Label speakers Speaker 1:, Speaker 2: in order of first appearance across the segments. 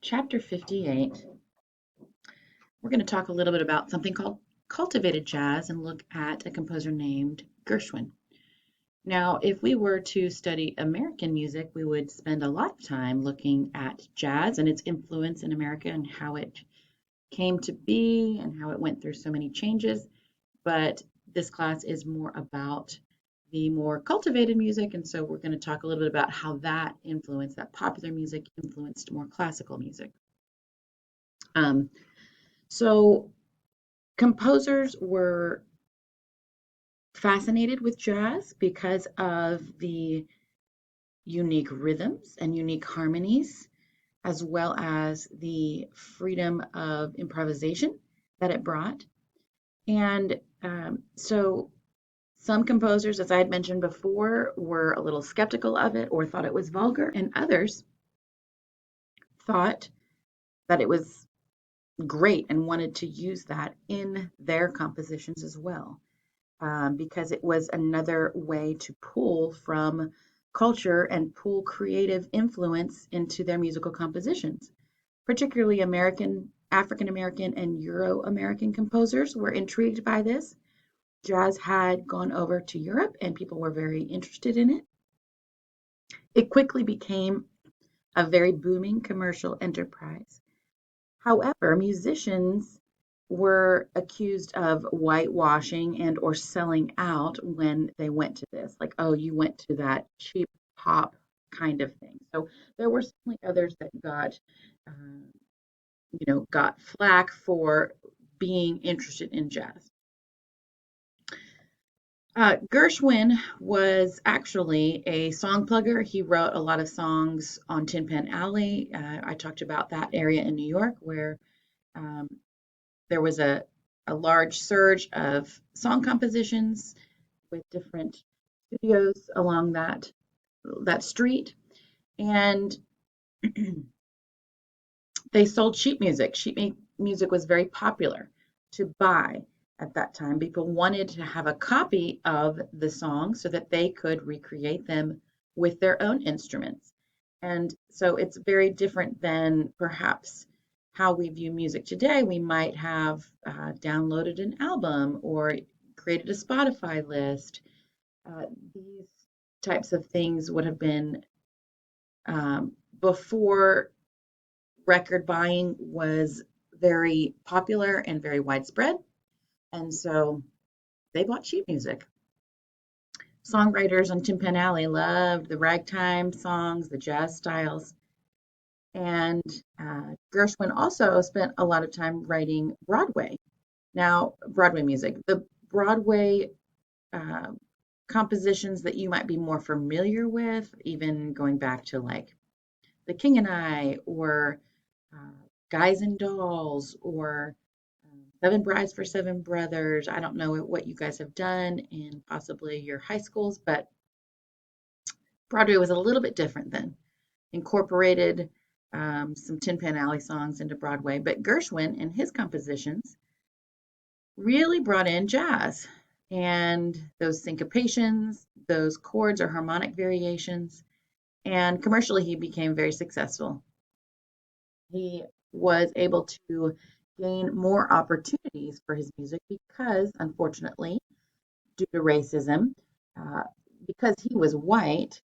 Speaker 1: Chapter 58, we're going to talk a little bit about something called cultivated jazz and look at a composer named Gershwin. Now, if we were to study American music, we would spend a lot of time looking at jazz and its influence in America and how it came to be and how it went through so many changes. But this class is more about the more cultivated music, and so we're going to talk a little bit about how that popular music influenced more classical music. Um, so composers were fascinated with jazz because of the unique rhythms and unique harmonies, as well as the freedom of improvisation that it brought. And so some composers, as I had mentioned before, were a little skeptical of it or thought it was vulgar, and others thought that it was great and wanted to use that in their compositions as well. Because it was another way to pull from culture and pull creative influence into their musical compositions. Particularly African American, and Euro American composers were intrigued by this. Jazz had gone over to Europe and people were very interested in it. It quickly became a very booming commercial enterprise. However, musicians were accused of whitewashing and or selling out when they went to this, like, oh, you went to that cheap pop kind of thing. So there were certainly others that got flack for being interested in jazz. Gershwin was actually a song plugger. He wrote a lot of songs on Tin Pan Alley. I talked about that area in New York where um, there was a large surge of song compositions with different studios along that street, and they sold sheet music. Music was very popular to buy at that time. People wanted to have a copy of the song so that they could recreate them with their own instruments. And so it's very different than perhaps how we view music today. We might have downloaded an album or created a Spotify list. These types of things would have been before record buying was very popular and very widespread. And so they bought sheet music. Songwriters on Tin Pan Alley loved the ragtime songs, the jazz styles. And Gershwin also spent a lot of time writing Broadway. Now, Broadway music, the Broadway uh, compositions that you might be more familiar with, even going back to like The King and I, or Guys and Dolls, or Seven Brides for Seven Brothers. I don't know what you guys have done in possibly your high schools, but Broadway was a little bit different then. Incorporated some Tin Pan Alley songs into Broadway, but Gershwin and his compositions really brought in jazz and those syncopations, those chords or harmonic variations, and commercially he became very successful. He was able to gain more opportunities for his music because, unfortunately, due to racism, uh, because he was white,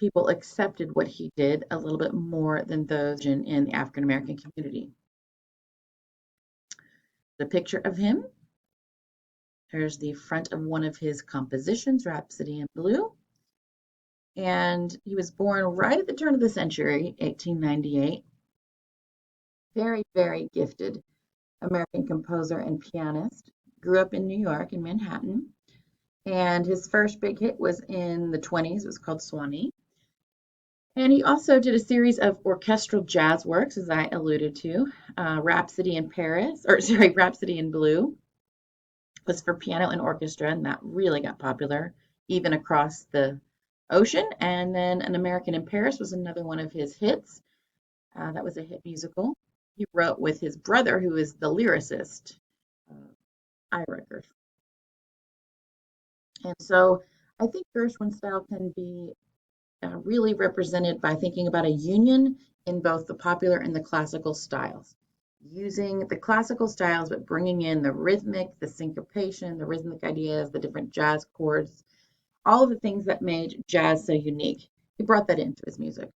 Speaker 1: people accepted what he did a little bit more than those in the African American community. The picture of him, there's the front of one of his compositions, Rhapsody in Blue. And he was born right at the turn of the century, 1898. Very, very gifted American composer and pianist. Grew up in New York, in Manhattan. And his first big hit was in the 20s. It was called Swanee. And he also did a series of orchestral jazz works, as I alluded to. Rhapsody in Paris, or sorry, Rhapsody in Blue was for piano and orchestra, and that really got popular, even across the ocean. And then An American in Paris was another one of his hits. That was a hit musical. He wrote with his brother, who is the lyricist, Ira Gershwin. And so I think Gershwin's style can be really represented by thinking about a union in both the popular and the classical styles. Using the classical styles, but bringing in the rhythmic, the syncopation, the rhythmic ideas, the different jazz chords, all of the things that made jazz so unique. He brought that into his music.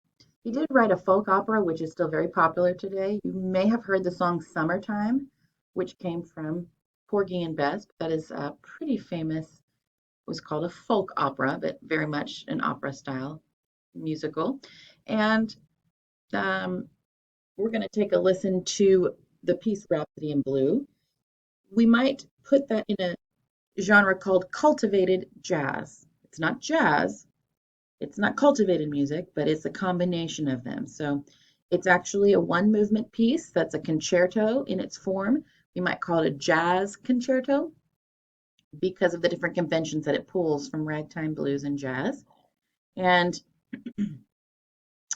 Speaker 1: He did write a folk opera, which is still very popular today. You may have heard the song Summertime, which came from Porgy and Bess. That is pretty famous. It was called a folk opera, but very much an opera style musical. And um, we're going to take a listen to the piece Rhapsody in Blue. We might put that in a genre called cultivated jazz. It's not jazz, it's not cultivated music, but it's a combination of them. So it's actually a one movement piece that's a concerto in its form. We might call it a jazz concerto because of the different conventions that it pulls from ragtime blues and jazz. And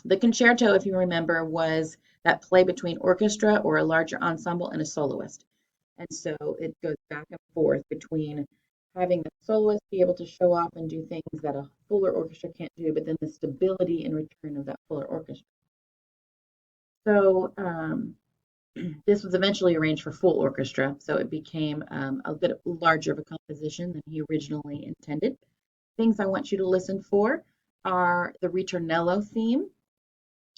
Speaker 1: the concerto, if you remember, was that play between orchestra or a larger ensemble and a soloist. And so it goes back and forth between having the soloist be able to show off and do things that a fuller orchestra can't do, but then the stability in return of that fuller orchestra. So this was eventually arranged for full orchestra, so it became a bit larger of a composition than he originally intended. Things I want you to listen for are the ritornello theme,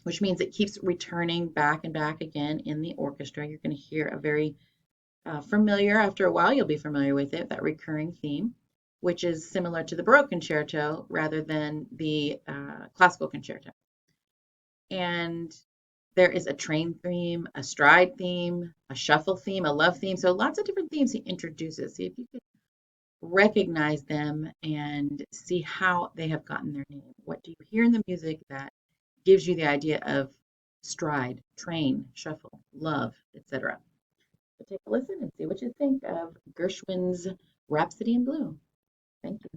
Speaker 1: which means it keeps returning back and back again in the orchestra. You're going to hear a very familiar, after a while, you'll be familiar with it, that recurring theme, which is similar to the Baroque concerto rather than the classical concerto. And there is a train theme, a stride theme, a shuffle theme, a love theme. So lots of different themes he introduces. See if you could recognize them and see how they have gotten their name. What do you hear in the music that gives you the idea of stride, train, shuffle, love, etc.? So take a listen and see what you think of Gershwin's Rhapsody in Blue. Thank you.